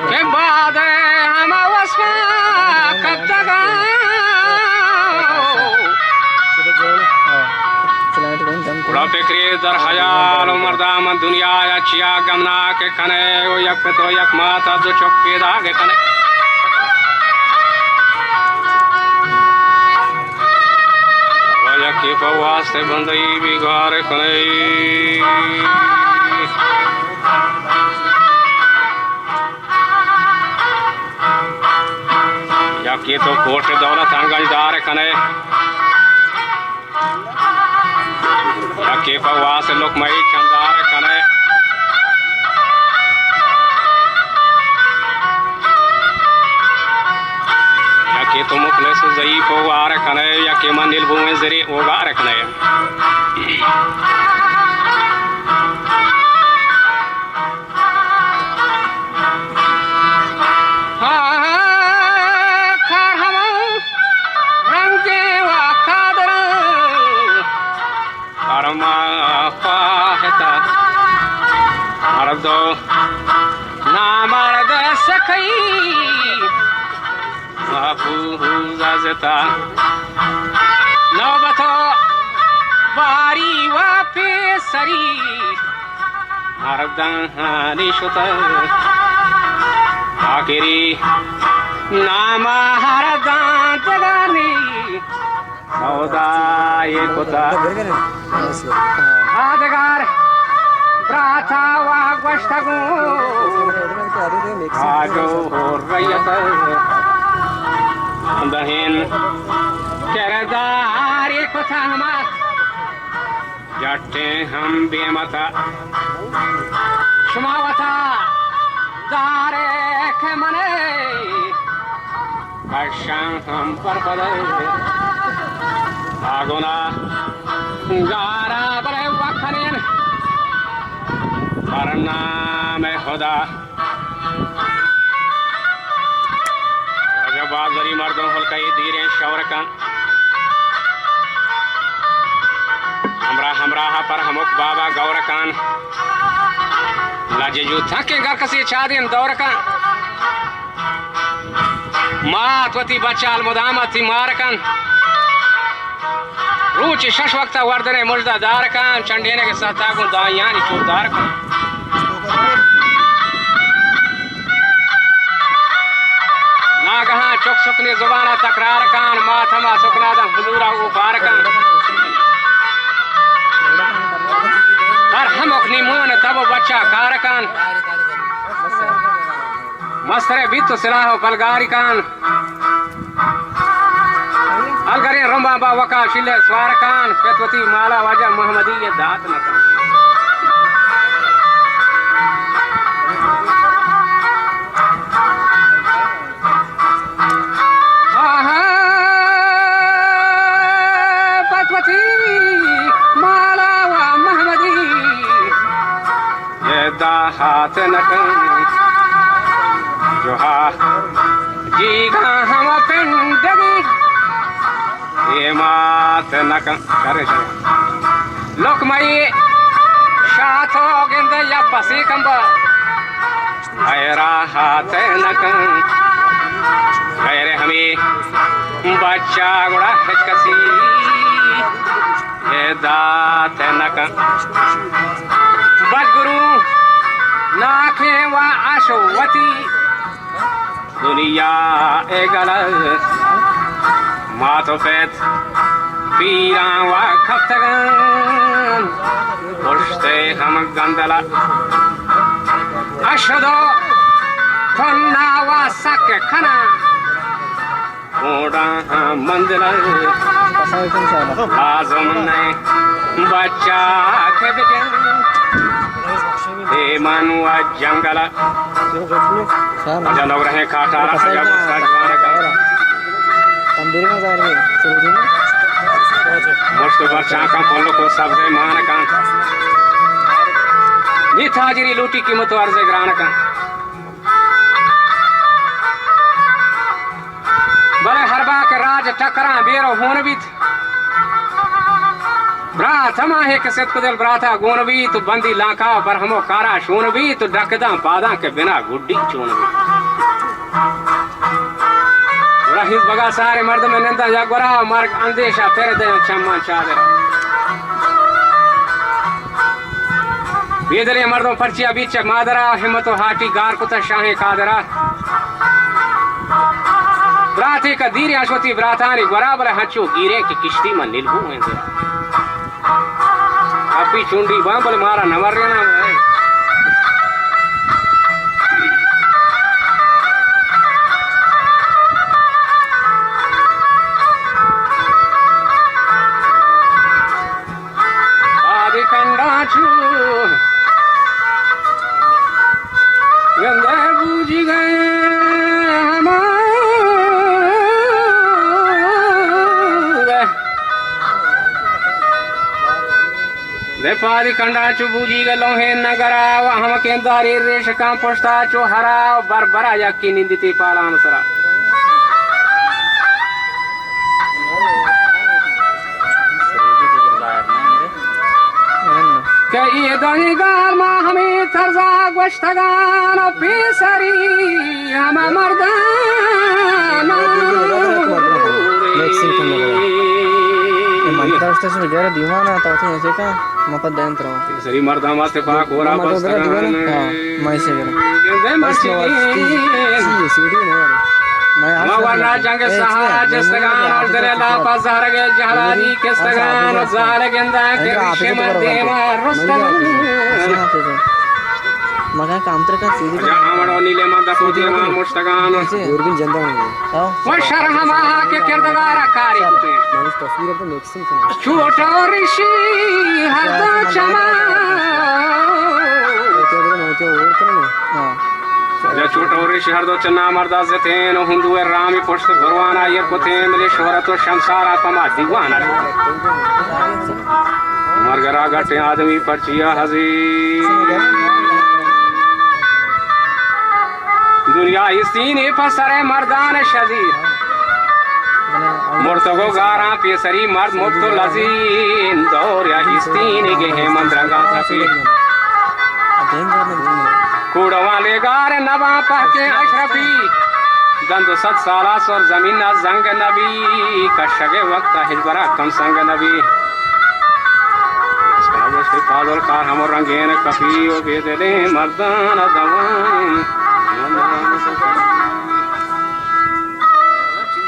के बाद हम वस्फा कब तक फिक्री दर हयाल मर्दाम दुनिया या गमना के कने यक तो यक माता जो चौके दागे कने यक वास्ते बंदई बिगार कने यक तो कोट दौलत अंगलदार कने यके फवास लोकमई चंदार कने यके तो मुखलिस ज़ईफ़ वार कने यके मंदिल भूमि ज़री ओगार कने मर्दो ना मर्द सखी महफूज़ता नौबतो बारी वापस सरी मर्दानी शुत आखिरी नाम हरदान जगानी सौदाए कुता आदगार प्राथा वागवष्टगो आजो हो रयत दहिन करदार कुथा हमा जट्टे हम बेमता शुमावता दारे के मने कशां हम पर बदल आगोना गारा बरे वखनियन नाम खुदा बाजरी मर्दों हल्का धीरे शौर का हमरा पर हमक बाबा गौर कान लाजे जो थके घर कसी चादिन दौर का मातवती बचाल मुदामती मार कान रूच शश वक्त वर्दने मुर्दा दार कान चंडेने के साथ आगुन दायानी चूरदार कान नागहा चुक सुकने जुबाना तकरार कान माथमा सुकना दम हुजूरा उबार कान हर हम अपनी मोन तब बच्चा कार कान मस्तरे बीत सिलाहो बलगारी कान अलगरे रंबा बा वका शिले स्वार कान पेतवती माला वाजा मोहम्मदी ये दात न कान हाथ नकन जो हा जी गा हम पिंडगी ये मात नकन करे लोकमई शाथो गिंद या पसी कंबा हैरा हाथ नकन गैरे हमें बच्चा गुड़ा हिचकसी ये दात नकन बदगुरु नाखे वा आशोवती दुनिया एगल मातो पेत पीरा वा खफ्तगन पुष्टे हम गंदला अशदो थन्नावा सक खना ओडा मंदला आजम ने बच्चा के बिजन हे मानुआ जंगला जन रहे खाटारा जब सजवान का मुश्त बच्चा का पोलो को सबसे मान का निथाजरी लूटी कीमत अर्ज ग्रान का बड़े हरबा के राज टकरा बेरो होन भी ब्राथ माहे के सेत कुदल ब्राथा गोन भी तो बंदी लाखा पर हमो कारा शोन भी तो डकदा पादा के बिना गुड्डी चोन भी रहीस बगा सारे मर्द में नंदा जागोरा मार्ग अंदेशा तेरे दे चम्मा चादर बेदरे मर्दों परचिया बीच मादरा हिम्मतो हाटी गार कुता शाहे कादरा ब्राथे का धीरे अश्वती ब्राथानी बराबर हचो गिरे की किश्ती में नीलबू में अपी चुंडी बांबल मारा नवर रेना आदि कंडाचू गंदा बूझी गए पादी कंडा चु बूझी गलो है नगरा हम के दारी रेश का पुष्टा चो हरा बरबरा या की निंदिती पालान सरा के ये दही गाल मा हमें थरजा गोश्तगान पेसरी हम मर्दाना से जरा दीवाना तो ऐसे का मत देन तरह सरी मर्दा माथे पाक होरा बस मैं से गए मस्ती सीढ़ी नहीं मवरना जंग सहारा जस्तगान और दरेला बाजार के जहरारी के सगान और जार गेंदा के रिश्ते देवा रुस्तम मगा काम तर का सीधी जहां नीले मंदा पोतीमान मुस्तगान दूरबीन जंदा वो शर्मा के किरदार कारी होते मानुष तस्वीर तो मिक्सिंग छोटा ऋषि हरदा चमा छोटा ऋषि हरदो चन्ना मर्दा जतेन हुंदुए रामी पुष्ट भरवाना ये कोते मिले शोहरत शमसारा पमा दीवाना मरगरा घटे आदमी परचिया हजी दुनिया इसीने पसरे मर्दान शजीर मुर्तगो गारा पेसरी मर्द मुक्तो लजीन दौर या इसीने के हे मंद्रंगा सफी कूड़वाले गार नवा पाके अशरफी दंद सत साला सोर जमीन जंग नबी कशगे वक्त हिजबरा कम संग नबी इसका पागल कार हम रंगेन कफी ओ बेदले मर्दान दवाएं